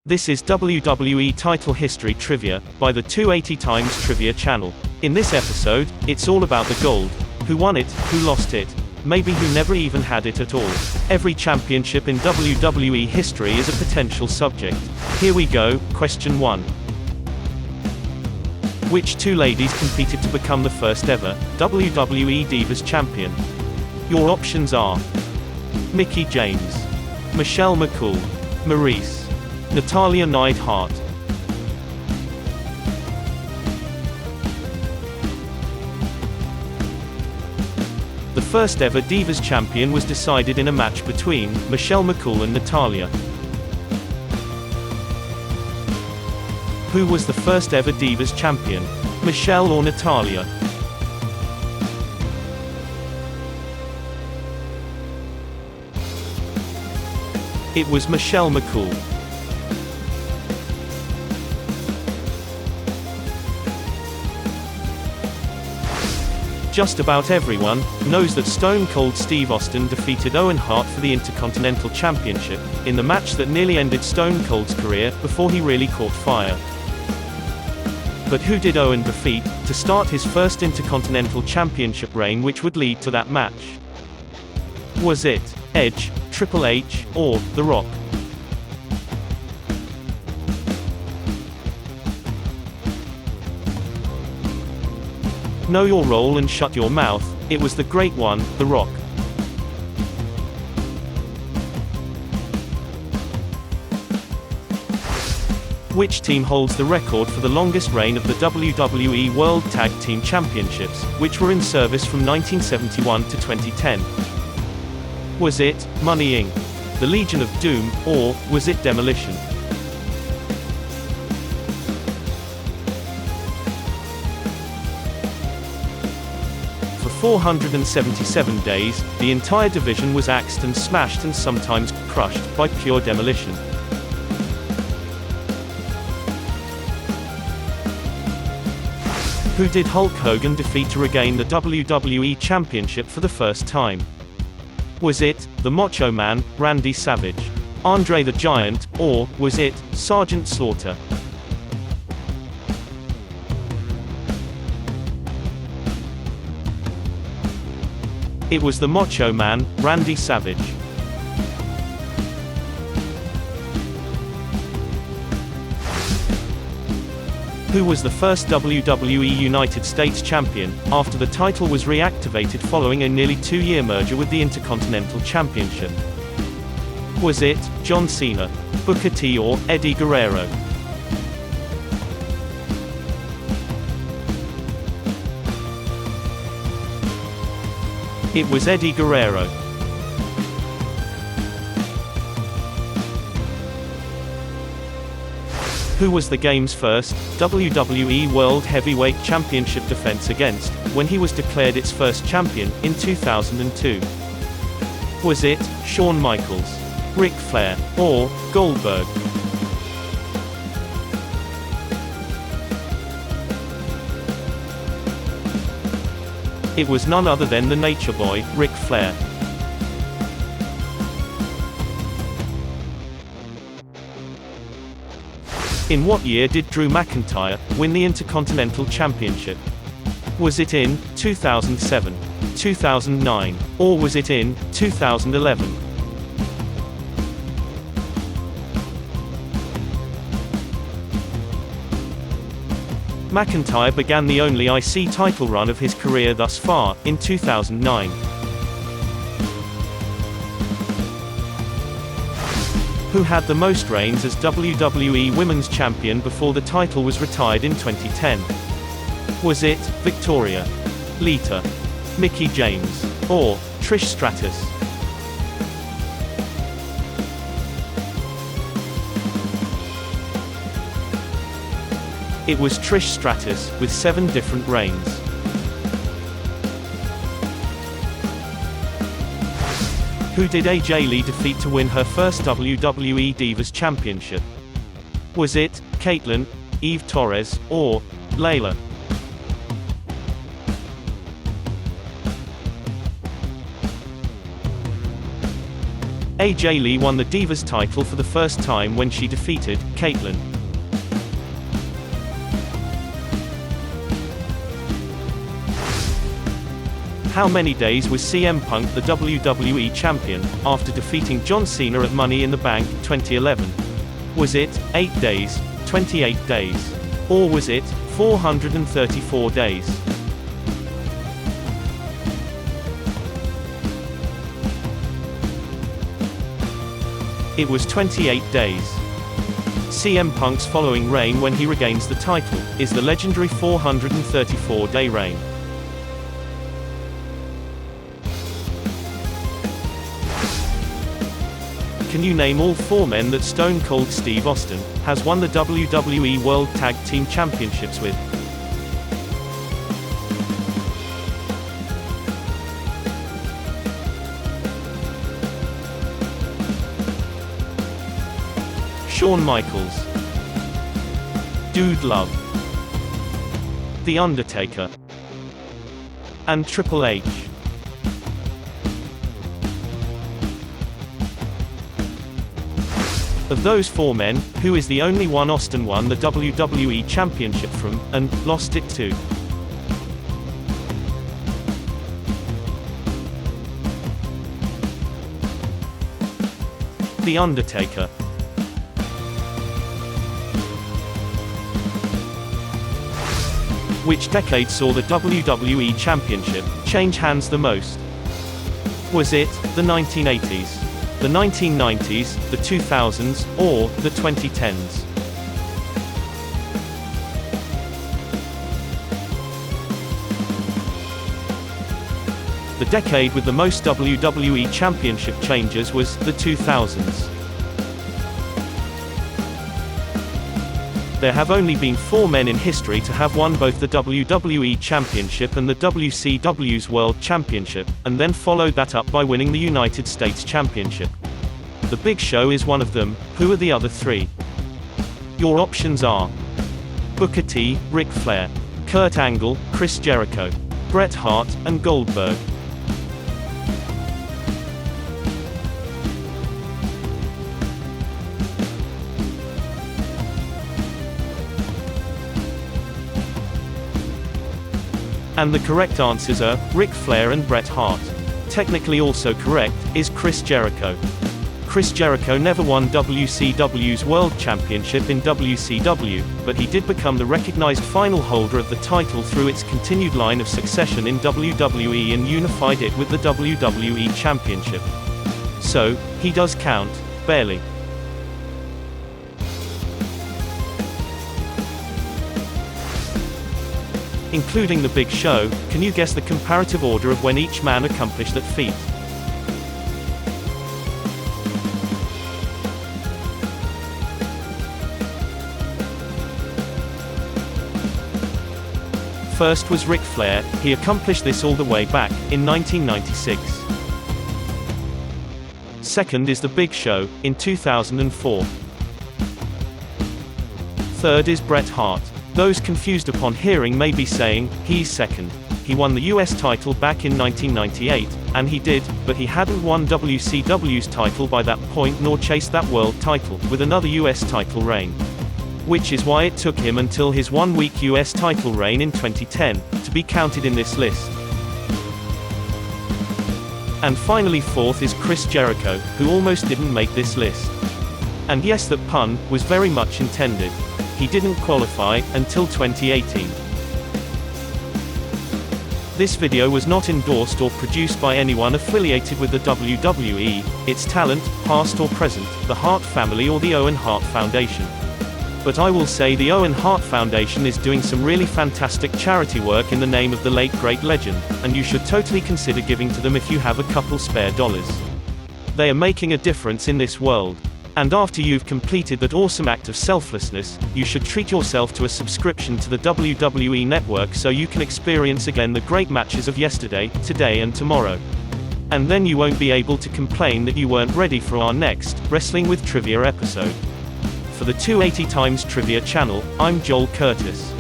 This is WWE Title History Trivia, by the 280 Times Trivia channel. In this episode, it's all about the gold. Who won it, who lost it, maybe who never even had it at all. Every championship in WWE history is a potential subject. Here we go, question 1. Which two ladies competed to become the first ever WWE Divas Champion? Your options are Mickie James, Michelle McCool, Maryse, Natalya Neidhart. The first ever Divas Champion was decided in a match between Michelle McCool and Natalya. Who was the first ever Divas Champion? Michelle or Natalya? It was Michelle McCool. Just about everyone knows that Stone Cold Steve Austin defeated Owen Hart for the Intercontinental Championship, in the match that nearly ended Stone Cold's career, before he really caught fire. But who did Owen defeat, to start his first Intercontinental Championship reign which would lead to that match? Was it Edge, Triple H, or The Rock? Know your role and shut your mouth, it was the Great One, The Rock. Which team holds the record for the longest reign of the WWE World Tag Team Championships, which were in service from 1971 to 2010? Was it Money Inc., the Legion of Doom, or was it Demolition? For 477 days, the entire division was axed and smashed and sometimes crushed by pure demolition. Who did Hulk Hogan defeat to regain the WWE Championship for the first time? Was it the Macho Man, Randy Savage, Andre the Giant, or was it Sergeant Slaughter? It was the Macho Man, Randy Savage. Who was the first WWE United States Champion, after the title was reactivated following a nearly 2-year merger with the Intercontinental Championship? Was it John Cena, Booker T, or Eddie Guerrero? It was Eddie Guerrero. Who was the game's first WWE World Heavyweight Championship defense against, when he was declared its first champion, in 2002? Was it Shawn Michaels, Ric Flair, or Goldberg? It was none other than the Nature Boy, Ric Flair. In what year did Drew McIntyre win the Intercontinental Championship? Was it in 2007, 2009, or was it in 2011? McIntyre began the only IC title run of his career thus far, in 2009. Who had the most reigns as WWE Women's Champion before the title was retired in 2010? Was it Victoria, Lita, Mickie James, or Trish Stratus? It was Trish Stratus, with 7 different reigns. Who did AJ Lee defeat to win her first WWE Divas Championship? Was it Caitlyn, Eve Torres, or Layla? AJ Lee won the Divas title for the first time when she defeated Caitlyn. How many days was CM Punk the WWE Champion, after defeating John Cena at Money in the Bank 2011? Was it 8 days, 28 days? Or was it 434 days? It was 28 days. CM Punk's following reign when he regains the title is the legendary 434-day reign. Can you name all 4 men that Stone Cold Steve Austin has won the WWE World Tag Team Championships with? Shawn Michaels, Dude Love, The Undertaker, and Triple H. Of those 4 men, who is the only one Austin won the WWE Championship from, and lost it to? The Undertaker. Which decade saw the WWE Championship change hands the most? Was it the 1980s? The 1990s, the 2000s, or the 2010s? The decade with the most WWE Championship changes was the 2000s. There have only been 4 men in history to have won both the WWE Championship and the WCW's World Championship, and then followed that up by winning the United States Championship. The Big Show is one of them. Who are the other 3? Your options are Booker T, Ric Flair, Kurt Angle, Chris Jericho, Bret Hart, and Goldberg. And the correct answers are Ric Flair and Bret Hart. Technically also correct is Chris Jericho. Chris Jericho never won WCW's World Championship in WCW, but he did become the recognized final holder of the title through its continued line of succession in WWE and unified it with the WWE Championship. So, he does count, barely. Including the Big Show, can you guess the comparative order of when each man accomplished that feat? First was Ric Flair. He accomplished this all the way back in 1996. Second is the Big Show in 2004. Third is Bret Hart. Those confused upon hearing may be saying, he's second. He won the US title back in 1998, and he did, but he hadn't won WCW's title by that point nor chased that world title, with another US title reign. Which is why it took him until his 1-week US title reign in 2010, to be counted in this list. And finally fourth is Chris Jericho, who almost didn't make this list. And yes, that pun was very much intended. He didn't qualify until 2018. This video was not endorsed or produced by anyone affiliated with the WWE, its talent, past or present, the Hart family or the Owen Hart Foundation. But I will say the Owen Hart Foundation is doing some really fantastic charity work in the name of the late great legend, and you should totally consider giving to them if you have a couple spare dollars. They are making a difference in this world. And after you've completed that awesome act of selflessness, you should treat yourself to a subscription to the WWE Network so you can experience again the great matches of yesterday, today and tomorrow. And then you won't be able to complain that you weren't ready for our next Wrestling with Trivia episode. For the 280 Times Trivia channel, I'm Joel Curtis.